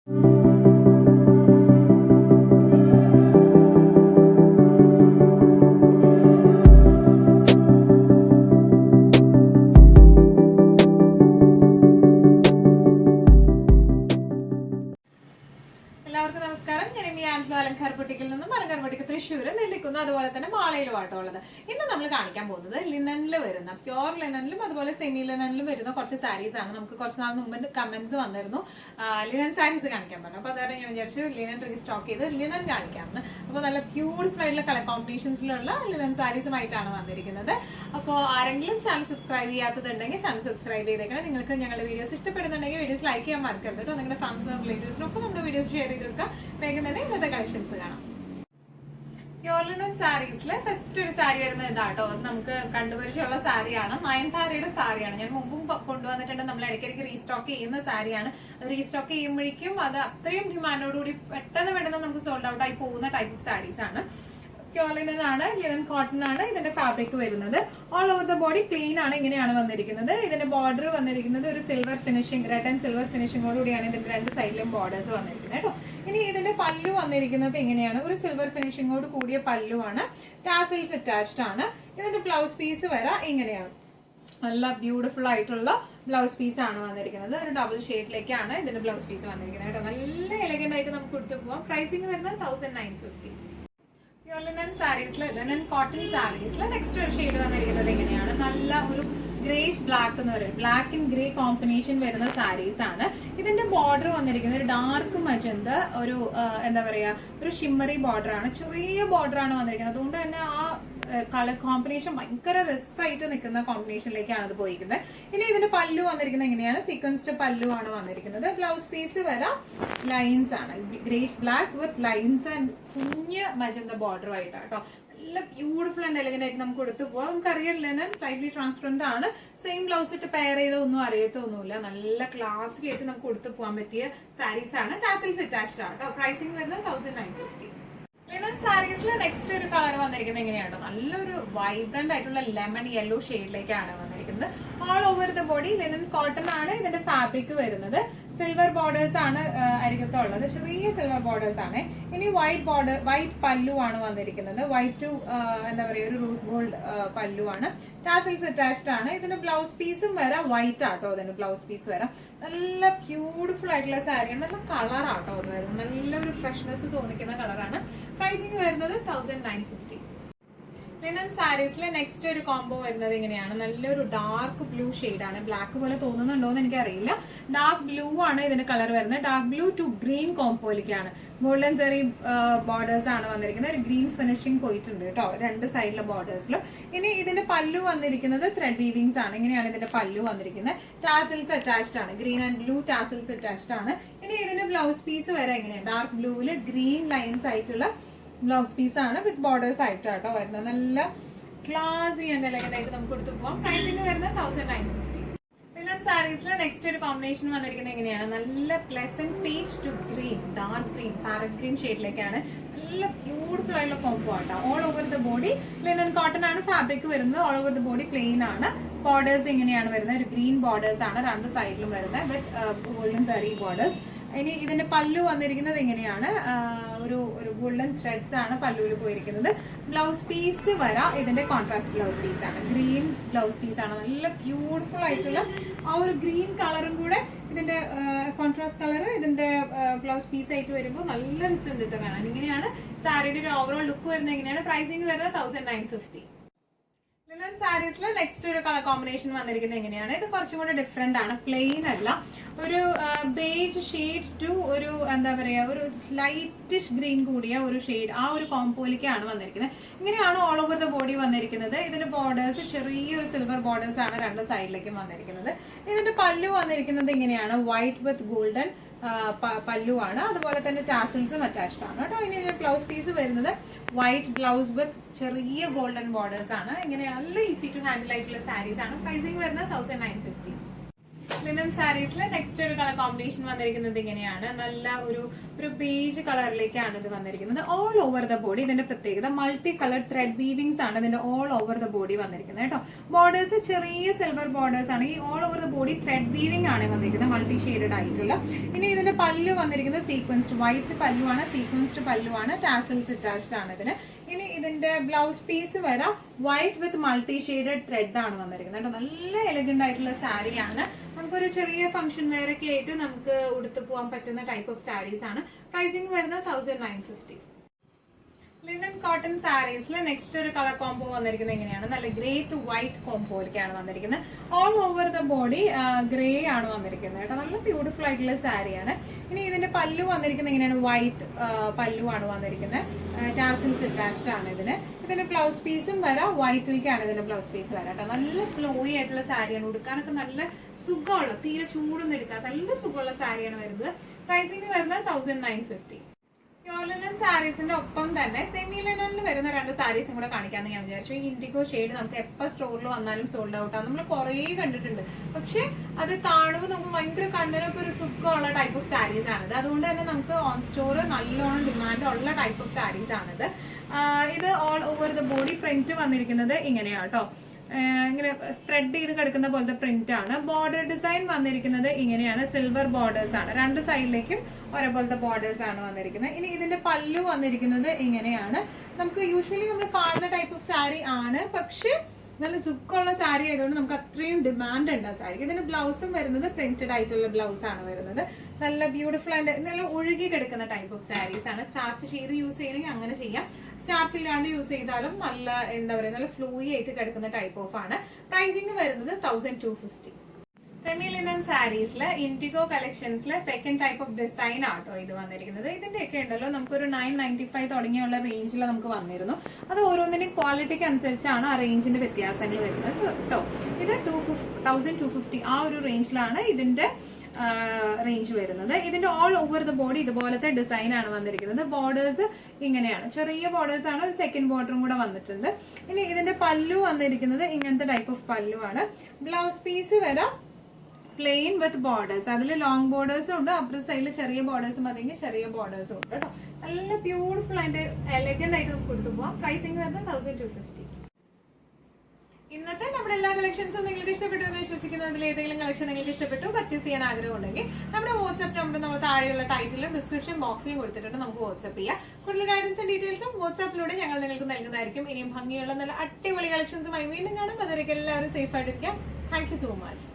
എല്ലാവർക്കും നമസ്കാരം. ഞാൻ ഇനി ആൻഡ്ലോ അലങ്കാർപട്ടിക്കിൽ നിന്നും അലങ്കാർപട്ടിക്ക് തൃശ്ശൂർ നെല്ലിക്കുന്നു അതുപോലെ തന്നെ മാളയിലുമാട്ടോ ഉള്ളത്. ഇന്ന് നമ്മൾ കാണിക്കാൻ പോകുന്നത് ലിനനിൽ വരുന്ന പ്യോർ ലിനനിലും അതുപോലെ സെമി ലിനനിലും വരുന്ന കുറച്ച് സാരീസ് ആണ്. നമുക്ക് കുറച്ച് നാൾ മുമ്പ് കമന്റ്സ് വന്നിരുന്നു ലിനൻ സാരീസ് കാണിക്കാൻ പറഞ്ഞു. അപ്പൊ അതാണ് ഞാൻ വിചാരിച്ചു ലിനൻ റീസ്റ്റോക്ക് ചെയ്ത് ലിനൻ കാണിക്കാമെന്ന്. അപ്പൊ നല്ല ബ്യൂട്ടിഫുൾ ആയിട്ടുള്ള കളർ കോമ്പിനേഷൻസിലുള്ള ലിനൻ സാരീസുമായിട്ടാണ് വന്നിരിക്കുന്നത്. അപ്പോൾ ആരെങ്കിലും ചാനൽ സബ്സ്ക്രൈബ് ചെയ്യാത്തതുണ്ടെങ്കിൽ ചാനൽ സബ്സ്ക്രൈബ് ചെയ്തേക്കണം. നിങ്ങൾക്ക് ഞങ്ങളുടെ വീഡിയോസ് ഇഷ്ടപ്പെടുന്നുണ്ടെങ്കിൽ വീഡിയോസ് ലൈക്ക് ചെയ്യാൻ മറക്കരുത് കേട്ടോ. നിങ്ങളുടെ ഫ്രണ്ട്സിനും റിലേറ്റീവ്സിനും ഒക്കെ നമ്മുടെ വീഡിയോസ് ഷെയർ ചെയ്ത് കൊടുക്കുക. വേഗം തന്നെ ഇന്നത്തെ കളക്ഷൻസ് കാണാം. പ്യോർ ലിനൻ സാരീസില് ഫസ്റ്റ് ഒരു സാരി വരുന്നത് ഇതാട്ടോ. നമുക്ക് കണ്ടുപരിചയമുള്ള സാരിയാണ്, നയൻതാരയുടെ സാരിയാണ്. ഞാൻ മുമ്പും കൊണ്ടുവന്നിട്ടുണ്ട്. നമ്മൾ ഇടയ്ക്കിടയ്ക്ക് റീസ്റ്റോക്ക് ചെയ്യുന്ന സാരിയാണ്. റീസ്റ്റോക്ക് ചെയ്യുമ്പോഴേക്കും അത് അത്രയും ഡിമാൻഡോടുകൂടി പെട്ടെന്ന് നമുക്ക് സോൾഡ് ഔട്ട് ആയി പോകുന്ന ടൈപ്പ് ഓഫ് സാരീസ് ആണ്. പ്യോർ ലിനൻ ആണ്, ലിനൻ കോട്ടൺ ആണ് ഇതിന്റെ ഫാബ്രിക് വരുന്നത്. All over the body plain ആണ്, ഇങ്ങനെയാണ് വന്നിരിക്കുന്നത്. ഇതിന്റെ ബോർഡർ വന്നിരിക്കുന്നത് ഒരു silver finishing, red and silver ഫിനിഷിംഗോടുകൂടിയാണ് ഇതിന്റെ രണ്ട് സൈഡിലും ബോർഡേഴ്സ് വന്നിരിക്കുന്നത് കേട്ടോ. ഇനി ഇതിന്റെ പല്ലു വന്നിരിക്കുന്നത് ഇങ്ങനെയാണ്, ഒരു സിൽവർ ഫിനിഷിംഗോട് കൂടിയ പല്ലുവാണ്. ടാസിൽസ് അറ്റാച്ച്ഡ് ആണ്. ഇതിന്റെ ബ്ലൗസ് പീസ് വരാം ഇങ്ങനെയാണ്. നല്ല ബ്യൂട്ടിഫുൾ ആയിട്ടുള്ള ബ്ലൗസ് പീസ് ആണ് വന്നിരിക്കുന്നത്. ഒരു ഡബിൾ ഷെയ്ഡിലേക്കാണ് ഇതിന്റെ ബ്ലൗസ് പീസ് വന്നിരിക്കുന്നത് കേട്ടോ. നല്ല എലഗന്റ് ആയിട്ട് നമുക്ക് കൊടുത്തു പോവാം. പ്രൈസിംഗ് വരുന്നത് 1950. പ്യോർ ലിനൻ സാരീസില്, ലിനൻ കോട്ടൺ സാരീസില് നെക്സ്റ്റ് ഒരു ഷെയ്ഡ് വന്നിരിക്കുന്നത് എങ്ങനെയാണ്, നല്ല ഒരു ഗ്രേഷ് ബ്ലാക്ക് എന്ന് പറയുന്നത്, ബ്ലാക്ക് ആൻഡ് ഗ്രേ കോമ്പിനേഷൻ വരുന്ന സാരീസ് ആണ്. ഇതിന്റെ ബോർഡർ വന്നിരിക്കുന്നത് ഒരു ഡാർക്ക് മജന്ത, ഒരു എന്താ പറയാ ഒരു ഷിമ്മറി ബോർഡർ ആണ്. ചെറിയ ബോർഡർ ആണ് വന്നിരിക്കുന്നത്. അതുകൊണ്ട് തന്നെ ആ കളർ കോമ്പിനേഷൻ ഭയങ്കര രസമായിട്ട് നിൽക്കുന്ന കോമ്പിനേഷനിലേക്കാണ് അത് പോയിരിക്കുന്നത്. ഇനി ഇതിന്റെ പല്ലു വന്നിരിക്കുന്നത് എങ്ങനെയാണ്, സീക്വൻസ്ഡ് പല്ലു ആണ് വന്നിരിക്കുന്നത്. ബ്ലൗസ് പീസ് വരാം ലൈൻസ് ആണ്, greyish black with lines and കുഞ്ഞ് മജന്ത ബോർഡറുമായിട്ടാണ് കേട്ടോ. നല്ല ബ്യൂട്ടിഫുൾ ആൻഡ് എലഗന്റ് ആയിട്ട് നമുക്ക് കൊടുത്തു പോവാം. നമുക്കറിയാം ലിനൻ സ്ലൈറ്റ്ലി ട്രാൻസ്പെറന്റ് ആണ്. സെയിം ബ്ലൗസ് ഇട്ട് പെയർ ചെയ്തൊന്നും അറിയത്തൊന്നുമില്ല. നല്ല ക്ലാസിക് ആയിട്ട് നമുക്ക് കൊടുത്തു പോകാൻ പറ്റിയ സാരീസ് ആണ്. ടാസിൽസ് അറ്റാച്ച്ഡ് ആണ് കേട്ടോ. പ്രൈസിംഗ് വരുന്നത് 1950. ലിനൻ സാരീസിൽ നെക്സ്റ്റ് ഒരു കളർ വന്നിരിക്കുന്നത് എങ്ങനെയാണ്, നല്ലൊരു വൈബ്രന്റ് ആയിട്ടുള്ള ലെമൺ യെല്ലോ ഷെയ്ഡിലേക്കാണ് വന്നിരിക്കുന്നത്. All over the body linen cotton ആണ് ഇതിന്റെ ഫാബ്രിക് വരുന്നത്. സിൽവർ ബോർഡേഴ്സ് ആണ് അരികത്തുള്ളത്, ചെറിയ സിൽവർ ബോർഡേഴ്സ് ആണ്. ഇനി വൈറ്റ് ബോർഡർ, വൈറ്റ് പല്ലു ആണ് വന്നിരിക്കുന്നത്. വൈറ്റ് ടു എന്താ പറയാ ഒരു റോസ് ഗോൾഡ് പല്ലു ആണ്. ടാസിൽസ് അറ്റാച്ച്ഡ് ആണ്. ഇതിന്റെ ബ്ലൗസ് പീസും വരാം വൈറ്റ് ആട്ടോ. ഇതിന്റെ ബ്ലൗസ് പീസ് വരാം. നല്ല ബ്യൂട്ടിഫുൾ ആയിട്ടുള്ള സാരിയാണ്. നല്ല കളർ ആട്ടോ അത് വരുന്നത്. നല്ലൊരു ഫ്രഷ്നെസ് തോന്നിക്കുന്ന കളറാണ്. പ്രൈസിംഗ് വരുന്നത് 1950. ലിനൻ സാരീസിലെ നെക്സ്റ്റ് ഒരു കോംബോ വരുന്നത് ഇങ്ങനെയാണ്, നല്ലൊരു ഡാർക്ക് ബ്ലൂ ഷെയ്ഡാണ്. ബ്ലാക്ക് പോലെ തോന്നുന്നുണ്ടോ എന്ന് എനിക്കറിയില്ല. ഡാർക്ക് ബ്ലൂ ആണ് ഇതിന്റെ കളർ വരുന്നത്. ഡാർക്ക് ബ്ലൂ ടു ഗ്രീൻ കോംബോയിലേക്കാണ്. ഗോൾഡൻ ചെറി ബോർഡേഴ്സ് ആണ് വന്നിരിക്കുന്നത്. ഒരു ഗ്രീൻ ഫിനിഷിംഗ് പോയിട്ടുണ്ട് കേട്ടോ രണ്ട് സൈഡിലെ ബോർഡേഴ്സിലും. ഇനി ഇതിന്റെ പല്ലു വന്നിരിക്കുന്നത് ത്രെഡ് വീവിങ്സ് ആണ്. ഇങ്ങനെയാണ് ഇതിന്റെ പല്ലു വന്നിരിക്കുന്നത്. ടാസിൽസ് അറ്റാച്ച്ഡ് ആണ്, green and blue tassels attached ആണ്. ഇനി ഇതിന്റെ ബ്ലൗസ് പീസ് വരെ എങ്ങനെയാണ്, ഡാർക്ക് ബ്ലൂവില് ഗ്രീൻ ലൈൻസ് ആയിട്ടുള്ള ബ്ലൗസ് പീസ് ആണ് വിത്ത് ബോർഡേഴ്സ് ആയിട്ടാട്ടോ വരുന്നത്. നല്ല ക്ലാസി ആൻഡ് എലഗന്റ് ആയിട്ട് നമുക്ക് കൊടുത്തു പോവാം. പ്രൈസിംഗ് വരുന്നത് 1950. ലിനൻ സാരീസിലെ നെക്സ്റ്റ് ഒരു കോമ്പിനേഷൻ വന്നിരിക്കുന്നത് എങ്ങനെയാണ്, നല്ല pleasant peach to green, dark green, parrot green ഷെയ്ഡിലേക്കാണ്. നല്ല ബ്യൂട്ടിഫുൾ ആയിട്ടുള്ള കോംബോ ആട്ടോ. All over the body linen cotton ആണ് ഫാബ്രിക് വരുന്നത്. All over the body plain ആണ്. ബോർഡേഴ്സ് ഇങ്ങനെയാണ് വരുന്നത്. ഒരു ഗ്രീൻ ബോർഡേഴ്സ് ആണ് രണ്ട് സൈഡിലും വരുന്നത് വിത്ത് ഗോൾഡൻ സാരി ബോർഡേഴ്സ്. ഇനി ഇതിന്റെ പല്ലു വന്നിരിക്കുന്നത് എങ്ങനെയാണ്, ഒരു ഗോൾഡൻ ത്രെഡ്സ് ആണ് പല്ലുവിൽ പോയിരിക്കുന്നത്. ബ്ലൗസ് പീസ് വരാം ഇതിന്റെ കോൺട്രാസ്റ്റ് ബ്ലൗസ് പീസ് ആണ്, ഗ്രീൻ ബ്ലൗസ് പീസ് ആണ്. നല്ല ബ്യൂട്ടിഫുൾ ആയിട്ടുള്ള ആ ഒരു ഗ്രീൻ കളറും കൂടെ ഇതിന്റെ കോൺട്രാസ്റ്റ് കളർ ഇതിന്റെ ബ്ലൗസ് പീസ് ആയിട്ട് വരുമ്പോൾ നല്ല റിസൾട്ട് ഇട്ട് കാണാൻ. ഇങ്ങനെയാണ് സാരിയുടെ ഒരു ഓവറോൾ ലുക്ക് വരുന്നത്. എങ്ങനെയാണ്, പ്രൈസിംഗ് വരുന്നത് 1950. ലിനൻ സാരീസിലെ നെക്സ്റ്റ് ഒരു കളർ കോമ്പിനേഷൻ വന്നിരിക്കുന്നത് എങ്ങനെയാണ്, ഇത് കുറച്ചും കൂടെ ഡിഫറെന്റ് ആണ്. പ്ലെയിൻ അല്ല, ഒരു ബേജ് ഷെയ്ഡ് ടു ഒരു എന്താ പറയാ ഒരു ലൈറ്റിഷ് ഗ്രീൻ കൂടിയ ഒരു ഷെയ്ഡ്, ആ ഒരു കോംബോയിലേക്കാണ് വന്നിരിക്കുന്നത്. ഇങ്ങനെയാണ് ഓൾ ഓവർ ദ ബോഡി വന്നിരിക്കുന്നത്. ഇതിന്റെ ബോർഡേഴ്സ് ചെറിയൊരു സിൽവർ ബോർഡേഴ്സ് ആണ് രണ്ട് സൈഡിലേക്കും വന്നിരിക്കുന്നത്. ഇതിന്റെ പല്ലു വന്നിരിക്കുന്നത് ഇങ്ങനെയാണ്, വൈറ്റ് വിത്ത് ഗോൾഡൻ പല്ലു ആണ്. അതുപോലെ തന്നെ ടാസിൽസും അറ്റാച്ച്ഡ് ആണ് കേട്ടോ. ഇനി ബ്ലൗസ് പീസ് വരുന്നത് വൈറ്റ് ബ്ലൗസ് വിത്ത് ചെറിയ ഗോൾഡൻ ബോർഡേഴ്സ് ആണ്. ഇങ്ങനെ നല്ല ഈസി ടു ഹാൻഡിൽ ആയിട്ടുള്ള സാരീസ് ആണ്. പ്രൈസിംഗ് വരുന്നത് 1950. ലിനൻ സാരീസിൽ നെക്സ്റ്റ് ഒരു കളർ കോമ്പിനേഷൻ വന്നിരിക്കുന്നത് ഇങ്ങനെയാണ്. നല്ല ഒരു ബേജ് കളറിലേക്കാണ് ഇത് വന്നിരിക്കുന്നത്. ഓൾ ഓവർ ദ ബോഡി ഇതിന്റെ പ്രത്യേകത മൾട്ടി കളർ ത്രെഡ് വീവിംഗ്സ് ആണ് ഇതിന്റെ ഓൾ ഓവർ ദ ബോഡി വന്നിരിക്കുന്നത് കേട്ടോ. ബോർഡേഴ്സ് ചെറിയ സിൽവർ ബോർഡേഴ്സ് ആണ്. ഈ all over the body thread weaving ആണ് വന്നിരിക്കുന്നത്, മൾട്ടി ഷെയ്ഡഡ് ആയിട്ടുള്ള. ഇനി ഇതിന്റെ പല്ലു വന്നിരിക്കുന്നത് സീക്വൻസ്ഡ് വൈറ്റ് പല്ലുവാണ്, സീക്വൻസ്ഡ് പല്ലുവാണ്, ടാസൽസ് അറ്റാച്ച്ഡ് ആണ് ഇതിന്. ഇനി ഇതിന്റെ ബ്ലൗസ് പീസ് വരാം white with multi shaded thread ആണ് വന്നിരിക്കുന്നത് കേട്ടോ. നല്ല എലഗന്റ് ആയിട്ടുള്ള സാരിയാണ്. നമുക്കൊരു ചെറിയ ഫംഗ്ഷൻ വെയർ ഒക്കെ ആയിട്ട് നമുക്ക് ഉടുത്തു പോകാൻ പറ്റുന്ന ടൈപ്പ് ഓഫ് സാരീസ് ആണ്. പ്രൈസിംഗ് വരുന്നത് 1950. ലിനൻ കോട്ടൺ സാരീസിൽ നെക്സ്റ്റ് ഒരു കളർ കോംബോ വന്നിരിക്കുന്നത് എങ്ങനെയാണ്? നല്ല ഗ്രേ ടു വൈറ്റ് കോംബോയിലേക്കാണ് വന്നിരിക്കുന്നത്. All over the body grey ആണ് വന്നിരിക്കുന്നത് കേട്ടോ. നല്ല ബ്യൂട്ടിഫുൾ ആയിട്ടുള്ള സാരിയാണ്. ഇനി ഇതിന്റെ പല്ലു വന്നിരിക്കുന്നത് എങ്ങനെയാണ്? വൈറ്റ് പല്ലു ആണ് വന്നിരിക്കുന്നത്, ടാസിൽസ് അറ്റാച്ച്ഡ് ആണ് ഇതിന്. ഇതിന്റെ ബ്ലൗസ് പീസും വരാം വൈറ്റിലേക്കാണ് ഇതിന്റെ ബ്ലൗസ് പീസ് വരാം കേട്ടോ. നല്ല ഫ്ലോയി ആയിട്ടുള്ള സാരിയാണ്, ഉടുക്കാനൊക്കെ നല്ല സുഖമുള്ള, തീരെ ചൂടൊന്നും എടുക്കാത്ത നല്ല സുഖമുള്ള സാരിയാണ് വരുന്നത്. പ്രൈസിംഗ് വരുന്നത് 1950. പ്യോർ ലിനൻ സാരീസിന്റെ ഒപ്പം തന്നെ സെമി ലിനനിൽ വരുന്ന 2 സാരീസും കൂടെ കാണിക്കാന്ന് ഞാൻ വിചാരിച്ചു. ഈ ഇൻഡിഗോ ഷെയ്ഡ് നമുക്ക് എപ്പോൾ സ്റ്റോറിൽ വന്നാലും സോൾഡ് ഔട്ട് ആണ്. നമ്മൾ കുറേ കണ്ടിട്ടുണ്ട്, പക്ഷെ അത് കാണുമ്പോൾ നമുക്ക് ഭയങ്കര കണ്ണിനൊക്കെ ഒരു സുഖമുള്ള ടൈപ്പ് ഓഫ് സാരീസ് ആണിത്. അതുകൊണ്ട് തന്നെ നമുക്ക് ഓൺ സ്റ്റോർ നല്ലോണം ഡിമാൻഡ് ഉള്ള ടൈപ്പ് ഓഫ് സാരീസ് ആണിത്. ഇത് all over the body print വന്നിരിക്കുന്നത് ഇങ്ങനെയാണ് കേട്ടോ. ഇങ്ങനെ സ്പ്രെഡ് ചെയ്ത് കിടക്കുന്ന പോലത്തെ പ്രിന്റ് ആണ്. ബോർഡർ ഡിസൈൻ വന്നിരിക്കുന്നത് ഇങ്ങനെയാണ്, സിൽവർ ബോർഡേഴ്സ് ആണ്. 2 സൈഡിലേക്കും ഒരേപോലത്തെ ബോർഡേഴ്സ് ആണ് വന്നിരിക്കുന്നത്. ഇനി ഇതിന്റെ പല്ലു വന്നിരിക്കുന്നത് ഇങ്ങനെയാണ്. നമുക്ക് യൂഷ്വലി നമ്മൾ കാണുന്ന ടൈപ്പ് ഓഫ് സാരി ആണ്, പക്ഷെ നല്ല സുഖമുള്ള സാരി ആയതുകൊണ്ട് നമുക്ക് അത്രയും ഡിമാൻഡ് ഉണ്ട് ആ സാരിക്ക്. ഇതിന്റെ ബ്ലൗസും വരുന്നത് പ്രിന്റഡ് ആയിട്ടുള്ള ബ്ലൗസ് ആണ് വരുന്നത്. നല്ല ബ്യൂട്ടിഫുൾ ആൻഡ് നല്ല ഒഴുകി കിടക്കുന്ന ടൈപ്പ് ഓഫ് സാരീസ് ആണ്. സ്റ്റാർച്ച് ചെയ്ത് യൂസ് ചെയ്യണമെങ്കിൽ അങ്ങനെ ചെയ്യാം, സ്റ്റാർച്ച് ഇല്ലാണ്ട് യൂസ് ചെയ്താലും നല്ല എന്താ പറയുക നല്ല ഫ്ലൂയി ആയിട്ട് കിടക്കുന്ന ടൈപ്പ് ഓഫ് ആണ്. പ്രൈസിംഗ് വരുന്നത് 1250. സെമി ലിനൻ സാരീസില് indigo collections second type of design ആട്ടോ ഇത് വന്നിരിക്കുന്നത്. ഇതിന്റെയൊക്കെ ഉണ്ടല്ലോ നമുക്കൊരു 995 തുടങ്ങിയുള്ള റേഞ്ചിൽ നമുക്ക് വന്നിരുന്നു. അത് ഓരോന്നിന്റെയും ക്വാളിറ്റിക്ക് അനുസരിച്ചാണ് ആ റേഞ്ചിന്റെ വ്യത്യാസങ്ങൾ വരുന്നത് കേട്ടോ. ഇത് 1250 ആ ഒരു റേഞ്ചിലാണ് ഇതിന്റെ റേഞ്ച് വരുന്നത്. ഇതിന്റെ ഓൾ ഓവർ ദ ബോഡി ഇതുപോലത്തെ ഡിസൈൻ ആണ് വന്നിരിക്കുന്നത്. ബോർഡേഴ്സ് ഇങ്ങനെയാണ്, ചെറിയ ബോർഡേഴ്സ് ആണ്, ഒരു സെക്കൻഡ് ബോർഡറും കൂടെ വന്നിട്ടുണ്ട്. ഇനി ഇതിന്റെ പല്ലു വന്നിരിക്കുന്നത് ഇങ്ങനത്തെ ടൈപ്പ് ഓഫ് പല്ലു ആണ്. ബ്ലൗസ് പീസ് വരാം പ്ലെയിൻ വിത്ത് ബോർഡേഴ്സ്. അതിൽ ലോങ് ബോർഡേഴ്സും ഉണ്ട്, അപ്പുറത്തെ സൈഡിൽ ചെറിയ ബോർഡേഴ്സ് മതിയെങ്കിൽ ചെറിയ ബോർഡേഴ്സും ഉണ്ട് കേട്ടോ. നല്ല ബ്യൂട്ടിഫുൾ ആയിട്ട് എലഗന്റ് ആയിട്ട് നമുക്ക് കൊടുത്തു പോവാം. പ്രൈസിംഗ് വരുന്നത് 1250. ഇന്നത്തെ നമ്മുടെ എല്ലാ കളക്ഷൻസും നിങ്ങൾക്ക് ഇഷ്ടപ്പെട്ടു എന്ന് വിശ്വസിക്കുന്നു. അതിൽ ഏതെങ്കിലും കളക്ഷൻ നിങ്ങൾക്ക് ഇഷ്ടപ്പെട്ടു പർച്ചേസ് ചെയ്യാൻ ആഗ്രഹം ഉണ്ടെങ്കിൽ നമ്മുടെ വാട്സ്ആപ്പ് നമ്പർ നമ്മൾ താഴെയുള്ള ടൈറ്റിലും ഡിസ്ക്രിപ്ഷൻ ബോക്സിലും കൊടുത്തിട്ടുണ്ട്, നമുക്ക് വാട്സ്ആപ്പ് ചെയ്യാം. കൂടുതൽ ഗൈഡൻസും ഡീറ്റെയിൽസും വാട്സ്ആപ്പിലൂടെ ഞങ്ങൾ നിങ്ങൾക്ക് നൽകുന്നതായിരിക്കും. ഇനിയും ഭംഗിയുള്ള നല്ല അടിപൊളി കളക്ഷൻസുമായി വീണ്ടും കാണും. അതുവരെയൊക്കെ എല്ലാവരും സേഫ് ആയിട്ടിരിക്കാം. Thank you so much.